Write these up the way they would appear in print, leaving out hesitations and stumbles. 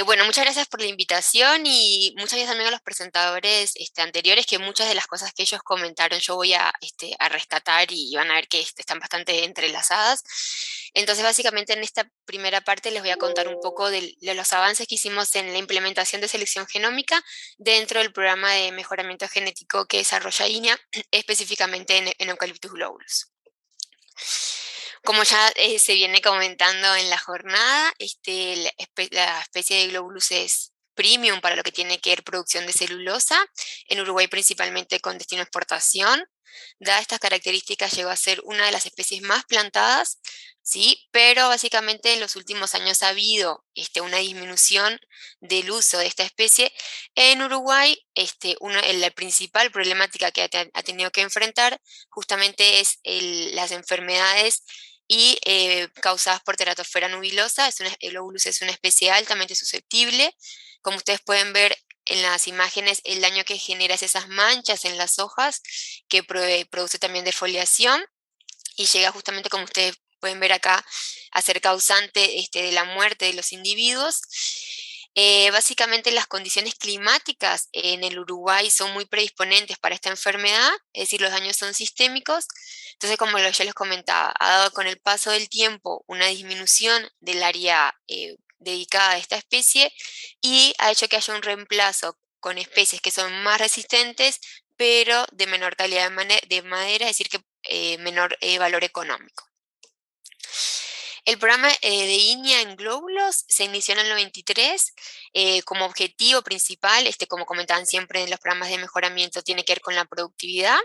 Bueno, muchas gracias por la invitación y muchas gracias también a los presentadores anteriores, que muchas de las cosas que ellos comentaron yo voy a rescatar y van a ver que están bastante entrelazadas. Entonces, básicamente en esta primera parte les voy a contar un poco de los avances que hicimos en la implementación de selección genómica dentro del programa de mejoramiento genético que desarrolla INEA, específicamente en Eucalyptus globulus. Como ya se viene comentando en la jornada, la especie de Globulus es premium para lo que tiene que ver producción de celulosa, en Uruguay principalmente con destino a exportación. Dadas estas características, llegó a ser una de las especies más plantadas, ¿sí? Pero básicamente en los últimos años ha habido una disminución del uso de esta especie. En Uruguay, la principal problemática que ha tenido que enfrentar justamente es las enfermedades y causadas por teratosfera nubilosa. El óvulus es una especie altamente susceptible. Como ustedes pueden ver en las imágenes, el daño que genera es esas manchas en las hojas que produce también defoliación y llega justamente, como ustedes pueden ver acá, a ser causante de la muerte de los individuos. Básicamente las condiciones climáticas en el Uruguay son muy predisponentes para esta enfermedad, es decir, los daños son sistémicos. Entonces, como ya les comentaba, ha dado con el paso del tiempo una disminución del área dedicada a esta especie y ha hecho que haya un reemplazo con especies que son más resistentes, pero de menor calidad de madera, es decir, que menor valor económico. El programa de INEA en glóbulos se inició en el 93 como objetivo principal, como comentaban siempre en los programas de mejoramiento, tiene que ver con la productividad.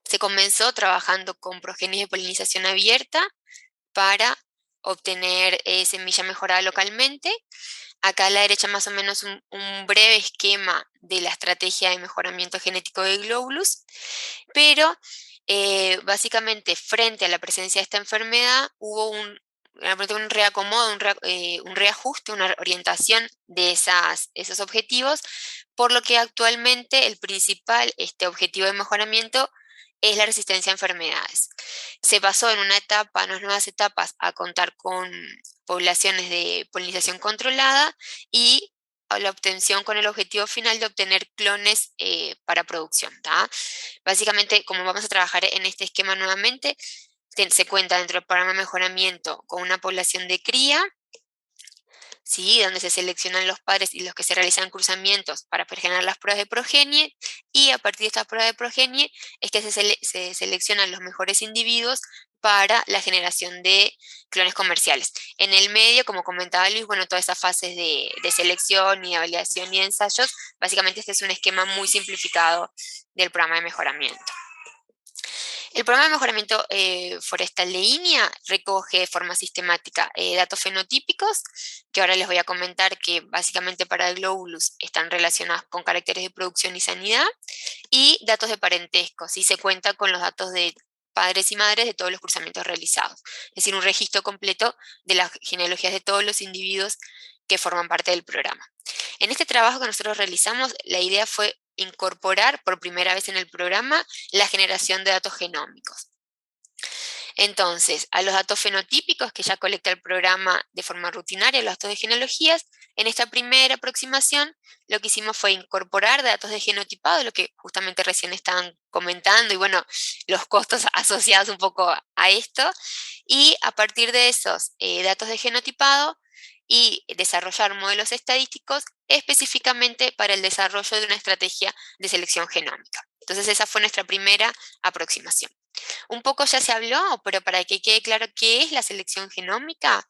Se comenzó trabajando con progenies de polinización abierta para obtener semilla mejorada localmente. Acá a la derecha más o menos un breve esquema de la estrategia de mejoramiento genético de glóbulos, pero básicamente frente a la presencia de esta enfermedad hubo un reacomodo, un reajuste, una orientación de esos objetivos, por lo que actualmente el principal objetivo de mejoramiento es la resistencia a enfermedades. Se pasó en unas nuevas etapas, a contar con poblaciones de polinización controlada y a la obtención con el objetivo final de obtener clones para producción. ¿tá? Básicamente, como vamos a trabajar en este esquema nuevamente, se cuenta dentro del programa de mejoramiento con una población de cría, ¿sí? Donde se seleccionan los padres y los que se realizan cruzamientos para generar las pruebas de progenie, y a partir de estas pruebas de progenie es que se seleccionan los mejores individuos para la generación de clones comerciales. En el medio, como comentaba Luis, bueno, todas esas fases de selección y de validación y de ensayos, básicamente este es un esquema muy simplificado del programa de mejoramiento. El programa de mejoramiento forestal de INEA recoge de forma sistemática datos fenotípicos, que ahora les voy a comentar que básicamente para el globulus están relacionados con caracteres de producción y sanidad, y datos de parentesco, si se cuenta con los datos de padres y madres de todos los cruzamientos realizados, es decir, un registro completo de las genealogías de todos los individuos que forman parte del programa. En este trabajo que nosotros realizamos, la idea fue incorporar por primera vez en el programa la generación de datos genómicos. Entonces, a los datos fenotípicos que ya colecta el programa de forma rutinaria, los datos de genealogías, en esta primera aproximación lo que hicimos fue incorporar datos de genotipado, lo que justamente recién estaban comentando, y bueno, los costos asociados un poco a esto, y a partir de esos datos de genotipado y desarrollar modelos estadísticos específicamente para el desarrollo de una estrategia de selección genómica. Entonces esa fue nuestra primera aproximación. Un poco ya se habló, pero para que quede claro qué es la selección genómica,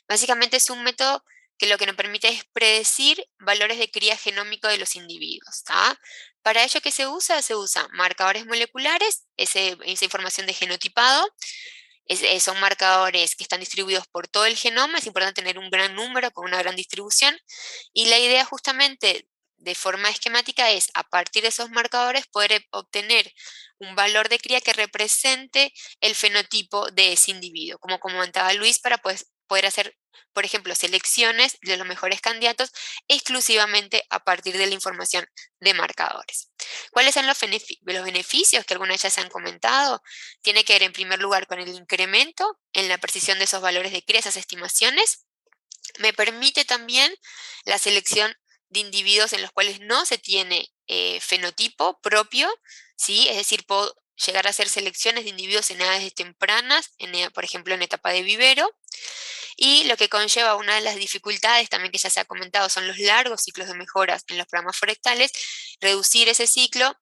básicamente es un método que lo que nos permite es predecir valores de cría genómico de los individuos. ¿tá? Para ello, ¿qué se usa? Se usa marcadores moleculares, esa información de genotipado. Son marcadores que están distribuidos por todo el genoma, es importante tener un gran número con una gran distribución, y la idea justamente de forma esquemática es, a partir de esos marcadores, poder obtener un valor de cría que represente el fenotipo de ese individuo, como comentaba Luis, para poder hacer, por ejemplo, selecciones de los mejores candidatos exclusivamente a partir de la información de marcadores. ¿Cuáles son los beneficios que algunas ya se han comentado? Tiene que ver en primer lugar con el incremento en la precisión de esos valores de cría, esas estimaciones, Me permite también la selección de individuos en los cuales no se tiene fenotipo propio, ¿sí? Es decir, puedo llegar a hacer selecciones de individuos en edades tempranas, por ejemplo, en etapa de vivero, y lo que conlleva una de las dificultades también que ya se ha comentado son los largos ciclos de mejoras en los programas forestales, reducir ese ciclo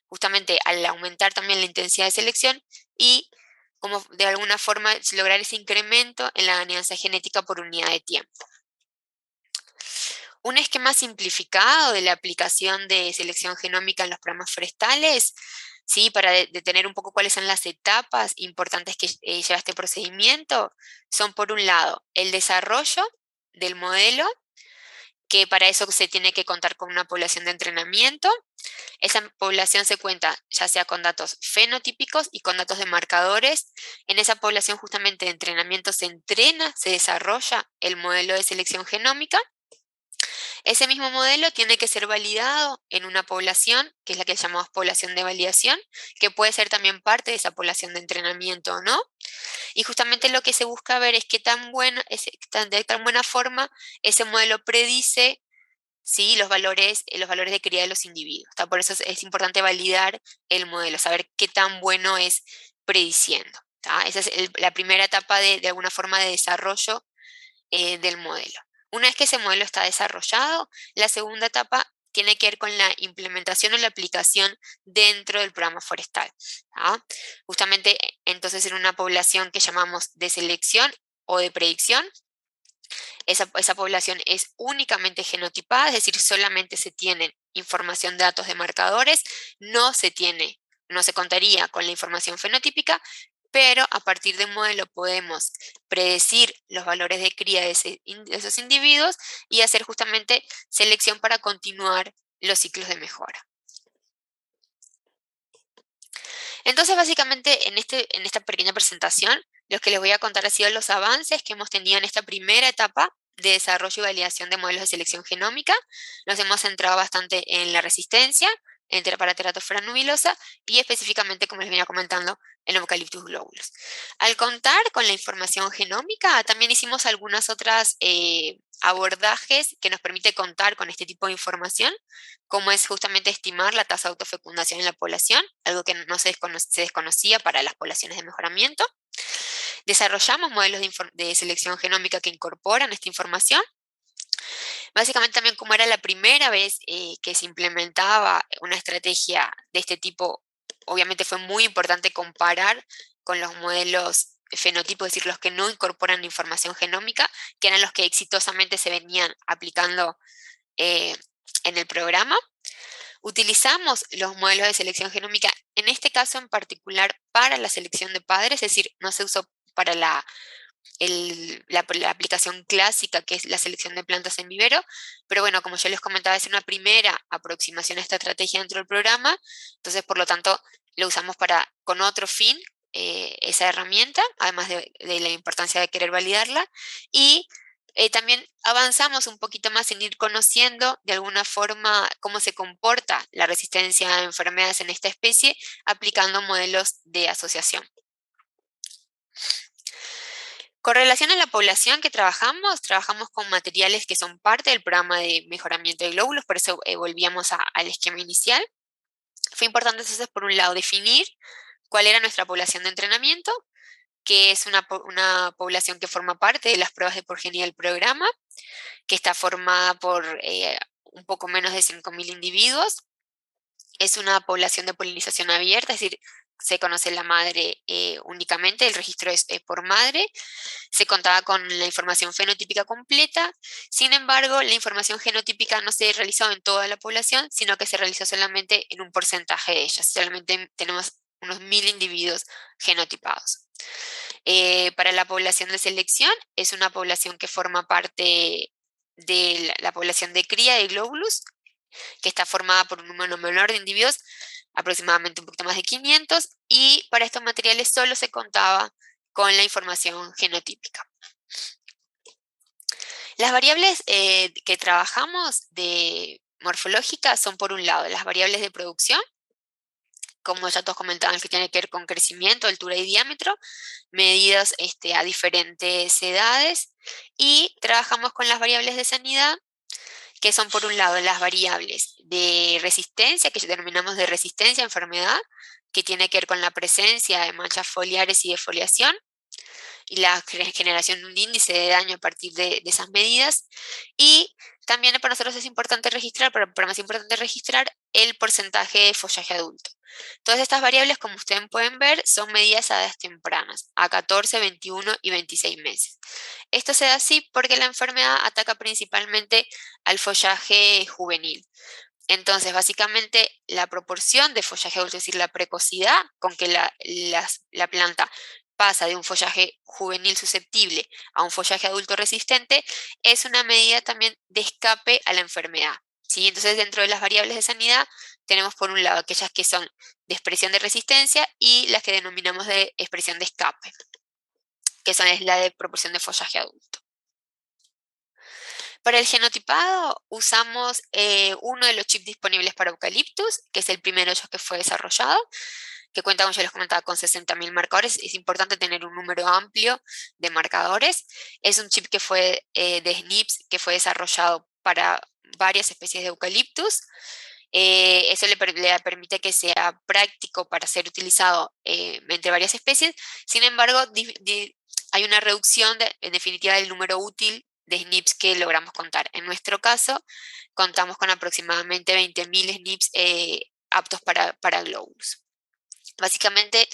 justamente al aumentar también la intensidad de selección y como de alguna forma lograr ese incremento en la alianza genética por unidad de tiempo. Un esquema simplificado de la aplicación de selección genómica en los programas forestales, ¿sí? Para detener un poco cuáles son las etapas importantes que lleva este procedimiento, son por un lado el desarrollo del modelo, que para eso se tiene que contar con una población de entrenamiento. Esa población se cuenta ya sea con datos fenotípicos y con datos de marcadores. En esa población justamente de entrenamiento se entrena, se desarrolla el modelo de selección genómica. Ese mismo modelo tiene que ser validado en una población, que es la que llamamos población de validación, que puede ser también parte de esa población de entrenamiento o no. Y justamente lo que se busca ver es qué tan bueno, de tan buena forma ese modelo predice, ¿sí? Los valores de cría de los individuos. ¿Tá? Por eso es importante validar el modelo, saber qué tan bueno es prediciendo. ¿Tá? Esa es la primera etapa de alguna forma de desarrollo del modelo. Una vez que ese modelo está desarrollado, la segunda etapa tiene que ver con la implementación o la aplicación dentro del programa forestal. ¿Tá? Justamente entonces en una población que llamamos de selección o de predicción, esa población es únicamente genotipada, es decir, solamente se tienen información de datos de marcadores, no se contaría con la información fenotípica, pero a partir de un modelo podemos predecir los valores de cría de esos individuos y hacer justamente selección para continuar los ciclos de mejora. Entonces, básicamente, en esta pequeña presentación, lo que les voy a contar ha sido los avances que hemos tenido en esta primera etapa de desarrollo y validación de modelos de selección genómica. Nos hemos centrado bastante en la resistencia, para teratofera nubilosa y específicamente, como les venía comentando, en Eucalyptus globulus. Al contar con la información genómica, también hicimos algunas otras abordajes que nos permite contar con este tipo de información, como es justamente estimar la tasa de autofecundación en la población, algo que no se desconocía para las poblaciones de mejoramiento. Desarrollamos modelos de selección genómica que incorporan esta información. Básicamente también como era la primera vez que se implementaba una estrategia de este tipo, obviamente fue muy importante comparar con los modelos fenotipos, es decir, los que no incorporan información genómica, que eran los que exitosamente se venían aplicando eh, en el programa. Utilizamos los modelos de selección genómica, en este caso en particular para la selección de padres, es decir, no se usó para la aplicación clásica, que es la selección de plantas en vivero, pero bueno, como yo les comentaba, es una primera aproximación a esta estrategia dentro del programa, entonces por lo tanto lo usamos con otro fin, esa herramienta, además de la importancia de querer validarla, y también avanzamos un poquito más en ir conociendo de alguna forma cómo se comporta la resistencia a enfermedades en esta especie, aplicando modelos de asociación. Con relación a la población que trabajamos con materiales que son parte del programa de mejoramiento de glóbulos, por eso volvíamos al esquema inicial. Fue importante entonces, por un lado, definir cuál era nuestra población de entrenamiento, que es una población que forma parte de las pruebas de porgenia del programa, que está formada por un poco menos de 5.000 individuos. Es una población de polinización abierta, es decir, se conoce la madre únicamente, el registro es por madre. Se contaba con la información fenotípica completa, sin embargo, la información genotípica no se realizó en toda la población, sino que se realizó solamente en un porcentaje de ellas. Solamente tenemos unos 1.000 individuos genotipados. Para la población de selección, es una población que forma parte de la población de cría de glóbulos, que está formada por un número menor de individuos, aproximadamente un poquito más de 500, y para estos materiales solo se contaba con la información genotípica. Las variables que trabajamos de morfológica son, por un lado, las variables de producción, como ya todos comentaban, que tiene que ver con crecimiento, altura y diámetro, medidas a diferentes edades, y trabajamos con las variables de sanidad, que son por un lado las variables de resistencia, que denominamos de resistencia a enfermedad, que tiene que ver con la presencia de manchas foliares y de foliación, y la generación de un índice de daño a partir de esas medidas. Y también para nosotros es importante registrar, pero más importante registrar el porcentaje de follaje adulto. Todas estas variables, como ustedes pueden ver, son medidas a edades tempranas, a 14, 21 y 26 meses. Esto se da así porque la enfermedad ataca principalmente al follaje juvenil. Entonces, básicamente, la proporción de follaje adulto, es decir, la precocidad con que la planta pasa de un follaje juvenil susceptible a un follaje adulto resistente, es una medida también de escape a la enfermedad, ¿sí? Entonces, dentro de las variables de sanidad, tenemos por un lado aquellas que son de expresión de resistencia y las que denominamos de expresión de escape, que son la de proporción de follaje adulto. Para el genotipado usamos uno de los chips disponibles para Eucalyptus, que es el primero que fue desarrollado, que cuenta, como ya les comentaba, con 60.000 marcadores. Es importante tener un número amplio de marcadores. Es un chip que fue de SNPs, que fue desarrollado para varias especies de Eucalyptus. Eso le permite que sea práctico para ser utilizado entre varias especies. Sin embargo, hay una reducción, en definitiva, del número útil de SNPs que logramos contar. En nuestro caso, contamos con aproximadamente 20.000 SNPs aptos para globus. Básicamente,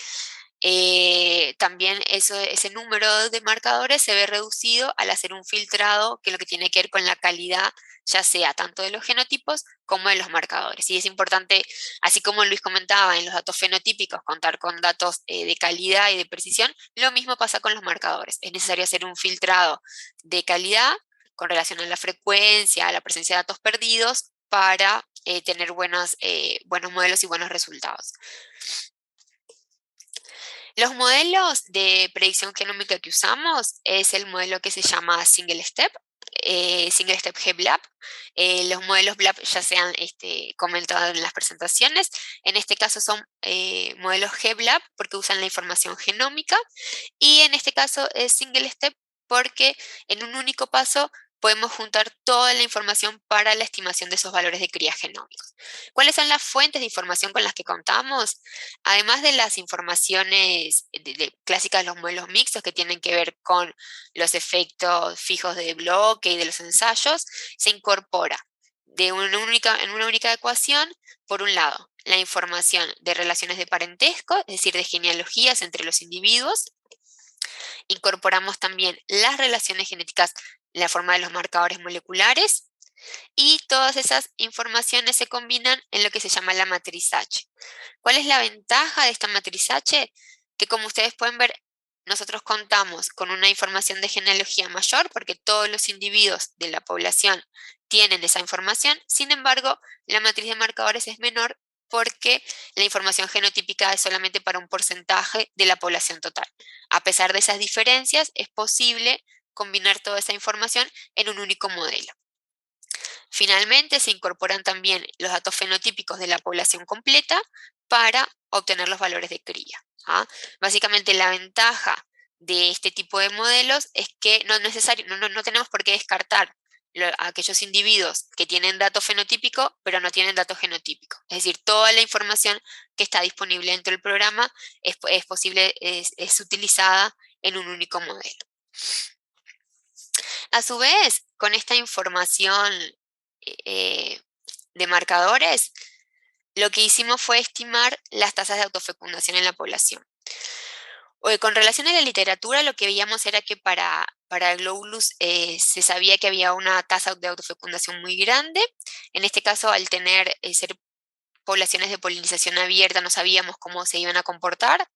también ese número de marcadores se ve reducido al hacer un filtrado que lo que tiene que ver con la calidad, ya sea tanto de los genotipos como de los marcadores. Y es importante, así como Luis comentaba, en los datos fenotípicos contar con datos de calidad y de precisión, lo mismo pasa con los marcadores. Es necesario hacer un filtrado de calidad con relación a la frecuencia, a la presencia de datos perdidos, para tener buenos modelos y buenos resultados. Los modelos de predicción genómica que usamos es el modelo que se llama Single Step GBLAB. Los modelos BLAB ya se han comentado en las presentaciones. En este caso son modelos GBLAB porque usan la información genómica, y en este caso es Single Step porque en un único paso podemos juntar toda la información para la estimación de esos valores de cría genómicos. ¿Cuáles son las fuentes de información con las que contamos? Además de las informaciones clásicas de los modelos mixtos que tienen que ver con los efectos fijos de bloque y de los ensayos, se incorpora en una única ecuación, por un lado, la información de relaciones de parentesco, es decir, de genealogías entre los individuos. Incorporamos también las relaciones genéticas en la forma de los marcadores moleculares, y todas esas informaciones se combinan en lo que se llama la matriz H. ¿Cuál es la ventaja de esta matriz H? Que, como ustedes pueden ver, nosotros contamos con una información de genealogía mayor porque todos los individuos de la población tienen esa información. Sin embargo, la matriz de marcadores es menor porque la información genotípica es solamente para un porcentaje de la población total. A pesar de esas diferencias, es posible combinar toda esa información en un único modelo. Finalmente, se incorporan también los datos fenotípicos de la población completa para obtener los valores de cría. Básicamente, la ventaja de este tipo de modelos es que no tenemos por qué descartar a aquellos individuos que tienen dato fenotípico, pero no tienen dato genotípico. Es decir, toda la información que está disponible dentro del programa es utilizada en un único modelo. A su vez, con esta información de marcadores, lo que hicimos fue estimar las tasas de autofecundación en la población. Con relación a la literatura, lo que veíamos era que para glóbulos se sabía que había una tasa de autofecundación muy grande. En este caso, al ser poblaciones de polinización abierta, no sabíamos cómo se iban a comportar.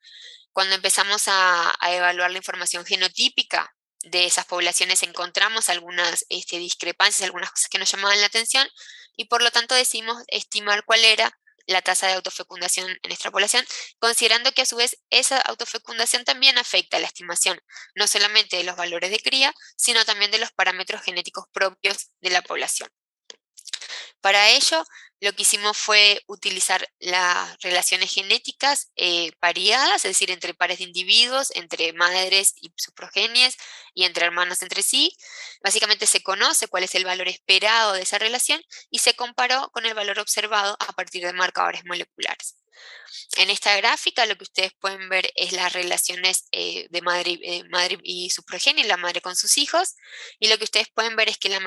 Cuando empezamos a evaluar la información genotípica de esas poblaciones, encontramos algunas discrepancias, algunas cosas que nos llamaban la atención, y por lo tanto decidimos estimar cuál era la tasa de autofecundación en nuestra población, considerando que a su vez esa autofecundación también afecta a la estimación, no solamente de los valores de cría, sino también de los parámetros genéticos propios de la población. Para ello, lo que hicimos fue utilizar las relaciones genéticas pareadas, es decir, entre pares de individuos, entre madres y sus progenies y entre hermanos entre sí. Básicamente se conoce cuál es el valor esperado de esa relación y se comparó con el valor observado a partir de marcadores moleculares. En esta gráfica lo que ustedes pueden ver es las relaciones de madre y su progenie, la madre con sus hijos, y lo que ustedes pueden ver es que la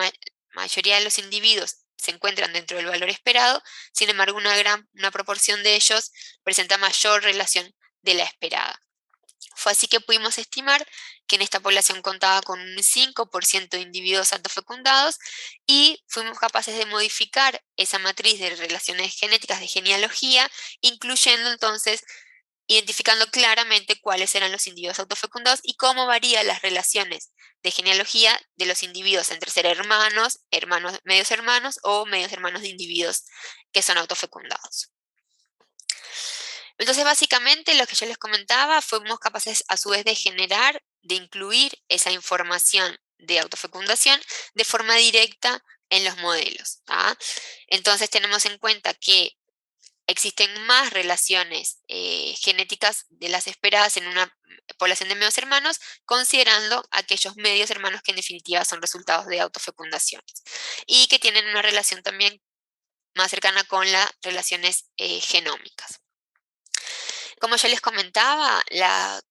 mayoría de los individuos se encuentran dentro del valor esperado, sin embargo una proporción de ellos presenta mayor relación de la esperada. Fue así que pudimos estimar que en esta población contaba con un 5% de individuos autofecundados y fuimos capaces de modificar esa matriz de relaciones genéticas de genealogía, incluyendo entonces, identificando claramente cuáles eran los individuos autofecundados y cómo varían las relaciones de genealogía de los individuos entre ser hermanos, medios hermanos o medios hermanos de individuos que son autofecundados. Entonces, básicamente, lo que yo les comentaba, fuimos capaces a su vez de generar, de incluir esa información de autofecundación de forma directa en los modelos. Entonces, tenemos en cuenta que existen más relaciones genéticas de las esperadas en una población de medios hermanos, considerando aquellos medios hermanos que en definitiva son resultados de autofecundaciones y que tienen una relación también más cercana con las relaciones genómicas. Como yo les comentaba, la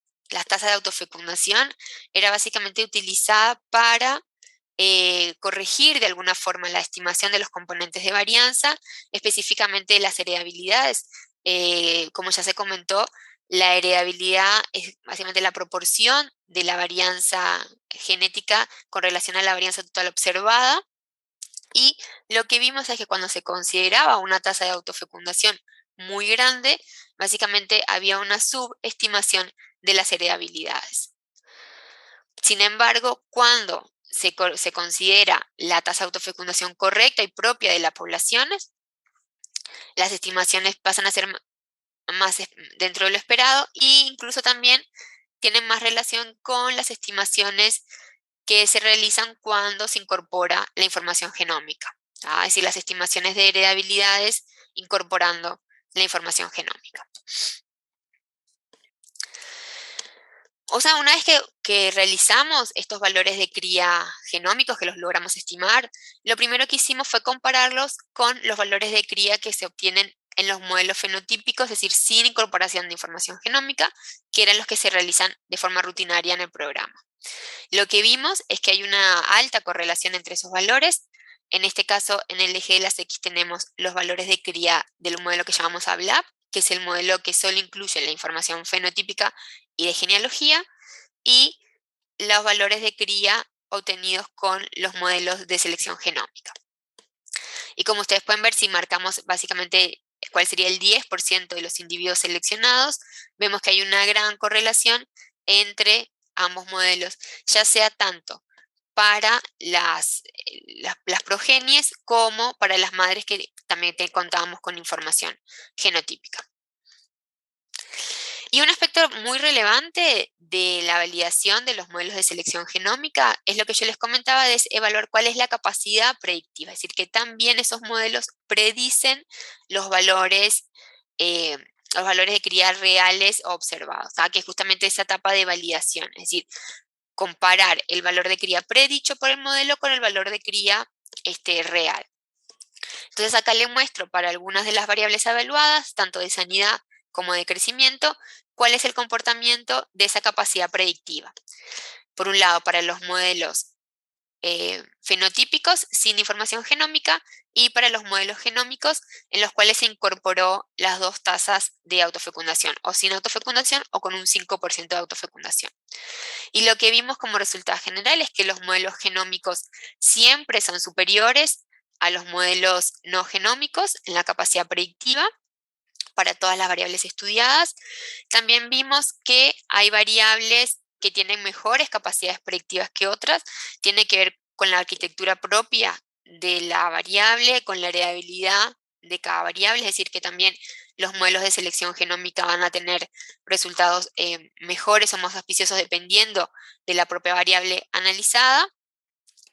tasa de autofecundación era básicamente utilizada para corregir de alguna forma la estimación de los componentes de varianza, específicamente de las heredabilidades. Como ya se comentó, la heredabilidad es básicamente la proporción de la varianza genética con relación a la varianza total observada. Y lo que vimos es que cuando se consideraba una tasa de autofecundación muy grande, básicamente había una subestimación de las heredabilidades. Sin embargo, cuando se considera la tasa de autofecundación correcta y propia de las poblaciones, las estimaciones pasan a ser más dentro de lo esperado e incluso también tienen más relación con las estimaciones que se realizan cuando se incorpora la información genómica, es decir, las estimaciones de heredabilidades incorporando la información genómica. O sea, una vez que realizamos estos valores de cría genómicos, que los logramos estimar, lo primero que hicimos fue compararlos con los valores de cría que se obtienen en los modelos fenotípicos, es decir, sin incorporación de información genómica, que eran los que se realizan de forma rutinaria en el programa. Lo que vimos es que hay una alta correlación entre esos valores. En este caso, en el eje de las X tenemos los valores de cría del modelo que llamamos ABLAB, que es el modelo que solo incluye la información fenotípica y de genealogía, y los valores de cría obtenidos con los modelos de selección genómica. Y como ustedes pueden ver, si marcamos básicamente cuál sería el 10% de los individuos seleccionados, vemos que hay una gran correlación entre ambos modelos, ya sea tanto para las progenies como para las madres que también contábamos con información genotípica. Y un aspecto muy relevante de la validación de los modelos de selección genómica es lo que yo les comentaba, es evaluar cuál es la capacidad predictiva, es decir, que también esos modelos predicen los valores, eh, los valores de cría reales o observados, que es justamente esa etapa de validación, es decir, comparar el valor de cría predicho por el modelo con el valor de cría real. Entonces acá le muestro para algunas de las variables evaluadas, tanto de sanidad como de crecimiento, cuál es el comportamiento de esa capacidad predictiva. Por un lado, para los modelos fenotípicos sin información genómica y para los modelos genómicos en los cuales se incorporó las dos tasas de autofecundación, o sin autofecundación o con un 5% de autofecundación. Y lo que vimos como resultado general es que los modelos genómicos siempre son superiores a los modelos no genómicos en la capacidad predictiva para todas las variables estudiadas. También vimos que hay variables que tienen mejores capacidades predictivas que otras. Tiene que ver con la arquitectura propia de la variable, con la heredabilidad de cada variable, es decir, que también los modelos de selección genómica van a tener resultados mejores o más auspiciosos dependiendo de la propia variable analizada.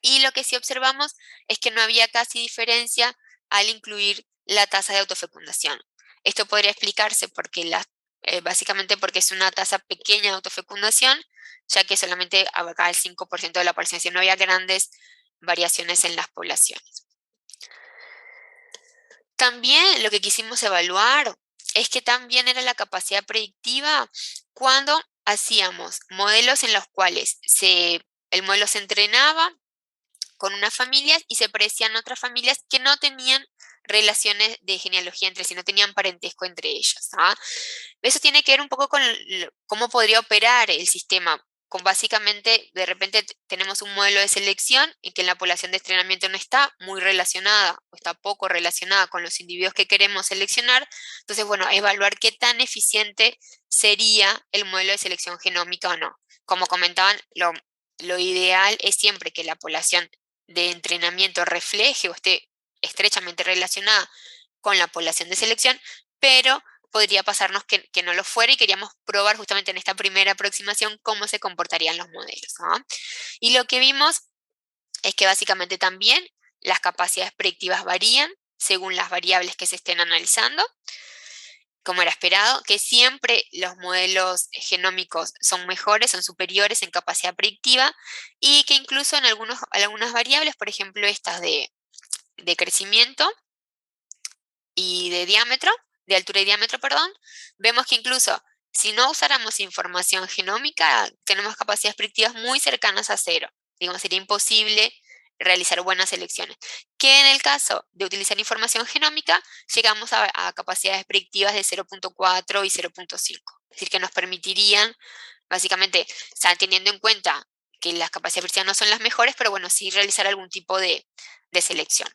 Y lo que sí observamos es que no había casi diferencia al incluir la tasa de autofecundación. Esto podría explicarse porque básicamente porque es una tasa pequeña de autofecundación, ya que solamente abarcaba el 5% de la población, si no había grandes variaciones en las poblaciones. También lo que quisimos evaluar es que también era la capacidad predictiva cuando hacíamos modelos en los cuales el modelo se entrenaba con unas familias y se predecían otras familias que no tenían relaciones de genealogía entre sí, no tenían parentesco entre ellas. ¿Ah? Eso tiene que ver un poco con cómo podría operar el sistema. Con básicamente, de repente tenemos un modelo de selección en que la población de entrenamiento no está muy relacionada o está poco relacionada con los individuos que queremos seleccionar. Entonces, bueno, evaluar qué tan eficiente sería el modelo de selección genómica o no. Como comentaban, lo ideal es siempre que la población de entrenamiento refleje o esté estrechamente relacionada con la población de selección, pero podría pasarnos que no lo fuera y queríamos probar justamente en esta primera aproximación cómo se comportarían los modelos, ¿no? Y lo que vimos es que básicamente también las capacidades predictivas varían según las variables que se estén analizando, como era esperado, que siempre los modelos genómicos son mejores, son superiores en capacidad predictiva y que incluso en algunas variables, por ejemplo estas de crecimiento y de diámetro, de altura y diámetro, perdón, vemos que incluso si no usáramos información genómica, tenemos capacidades predictivas muy cercanas a cero. Digamos, sería imposible realizar buenas selecciones. Que en el caso de utilizar información genómica, llegamos a capacidades predictivas de 0.4 y 0.5. Es decir, que nos permitirían, básicamente, o sea, teniendo en cuenta que las capacidades predictivas no son las mejores, pero bueno, sí realizar algún tipo de selección.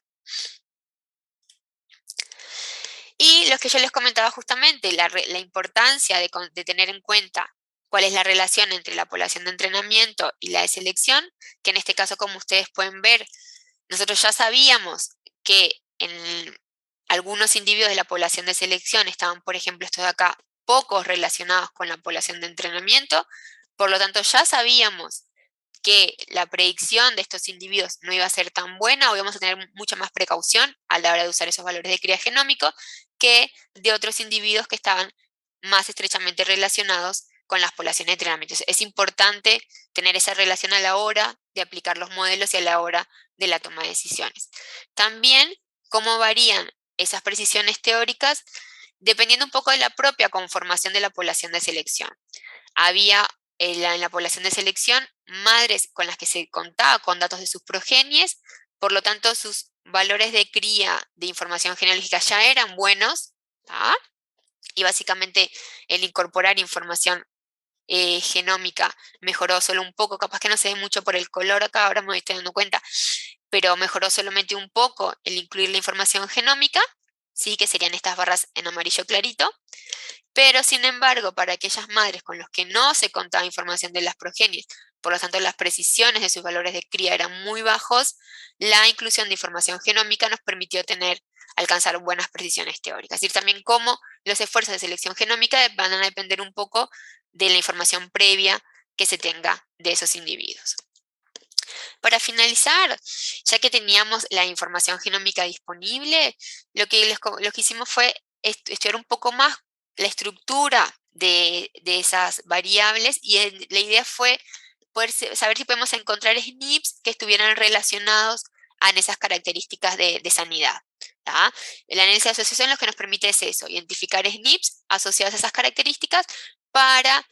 Y lo que yo les comentaba justamente, la importancia de tener en cuenta cuál es la relación entre la población de entrenamiento y la de selección, que en este caso, como ustedes pueden ver, nosotros ya sabíamos que en algunos individuos de la población de selección estaban, por ejemplo, estos de acá, pocos relacionados con la población de entrenamiento, por lo tanto ya sabíamos que la predicción de estos individuos no iba a ser tan buena o íbamos a tener mucha más precaución a la hora de usar esos valores de cría genómico que de otros individuos que estaban más estrechamente relacionados con las poblaciones de entrenamiento. Es importante tener esa relación a la hora de aplicar los modelos y a la hora de la toma de decisiones. También cómo varían esas precisiones teóricas dependiendo un poco de la propia conformación de la población de selección. Había en la población de selección madres con las que se contaba con datos de sus progenies, por lo tanto sus valores de cría de información genealógica ya eran buenos, ¿tá? Y básicamente el incorporar información genómica mejoró solo un poco, capaz que no se ve mucho por el color acá, ahora me estoy dando cuenta, pero mejoró solamente un poco el incluir la información genómica, sí, que serían estas barras en amarillo clarito, pero, sin embargo, para aquellas madres con los que no se contaba información de las progenies, por lo tanto las precisiones de sus valores de cría eran muy bajos, la inclusión de información genómica nos permitió alcanzar buenas precisiones teóricas. Es decir, también cómo los esfuerzos de selección genómica van a depender un poco de la información previa que se tenga de esos individuos. Para finalizar, ya que teníamos la información genómica disponible, lo que hicimos fue estudiar un poco más la estructura de esas variables y la idea fue poder saber si podemos encontrar SNPs que estuvieran relacionados a esas características de sanidad. ¿tá? El análisis de asociación lo que nos permite es eso, identificar SNPs asociados a esas características para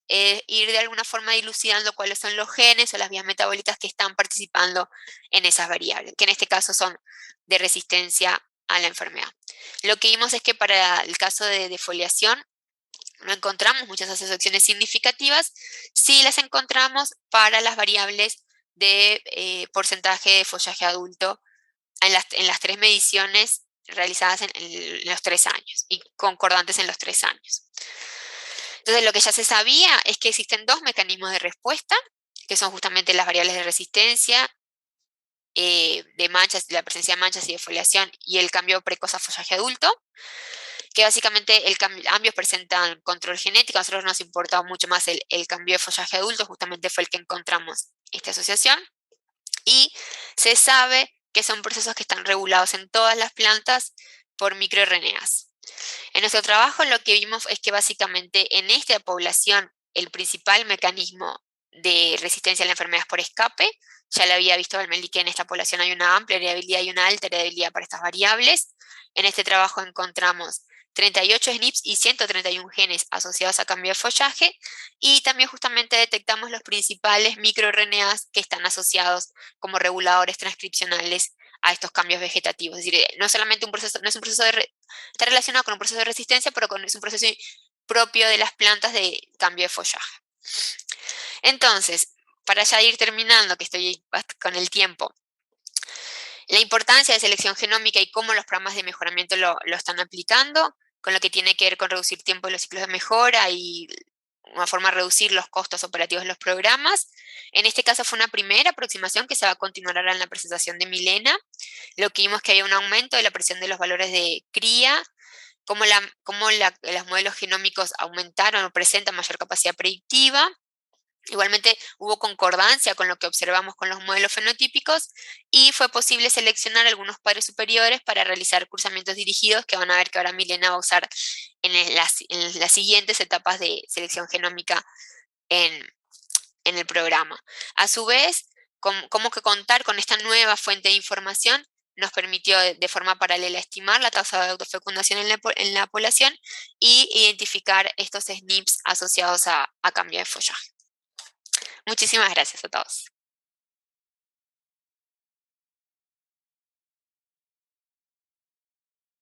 ir de alguna forma dilucidando cuáles son los genes o las vías metabólicas que están participando en esas variables, que en este caso son de resistencia a la enfermedad. Lo que vimos es que para el caso de defoliación no encontramos muchas asociaciones significativas, sí las encontramos para las variables de porcentaje de follaje adulto en las 3 mediciones realizadas en los 3 años y concordantes en los 3 años. Entonces, lo que ya se sabía es que existen 2 mecanismos de respuesta, que son justamente las variables de resistencia, de manchas, la presencia de manchas y de foliación y el cambio precoz a follaje adulto, que básicamente ambos presentan control genético. A nosotros nos importaba mucho más el cambio de follaje adulto, justamente fue el que encontramos esta asociación. Y se sabe que son procesos que están regulados en todas las plantas por microRNAs. En nuestro trabajo lo que vimos es que básicamente en esta población el principal mecanismo de resistencia a la enfermedad es por escape. Ya lo había visto Valmeli que en esta población hay una amplia heredabilidad y una alta heredabilidad para estas variables. En este trabajo encontramos 38 SNPs y 131 genes asociados a cambio de follaje, y también justamente detectamos los principales microRNAs que están asociados como reguladores transcripcionales a estos cambios vegetativos. Es decir, no solamente un proceso, no es un proceso está relacionado con un proceso de resistencia, pero es un proceso propio de las plantas de cambio de follaje. Entonces, para ya ir terminando, que estoy con el tiempo, la importancia de selección genómica y cómo los programas de mejoramiento lo están aplicando, con lo que tiene que ver con reducir tiempo de los ciclos de mejora y una forma de reducir los costos operativos de los programas. En este caso fue una primera aproximación que se va a continuar ahora en la presentación de Milena. Lo que vimos que había un aumento de la presión de los valores de cría, cómo los modelos genómicos aumentaron o presentan mayor capacidad predictiva. Igualmente hubo concordancia con lo que observamos con los modelos fenotípicos y fue posible seleccionar algunos padres superiores para realizar cruzamientos dirigidos que van a ver que ahora Milena va a usar en las siguientes etapas de selección genómica en, en el programa. A su vez, como que contar con esta nueva fuente de información nos permitió de forma paralela estimar la tasa de autofecundación en la población y identificar estos SNPs asociados a cambio de follaje. Muchísimas gracias a todos.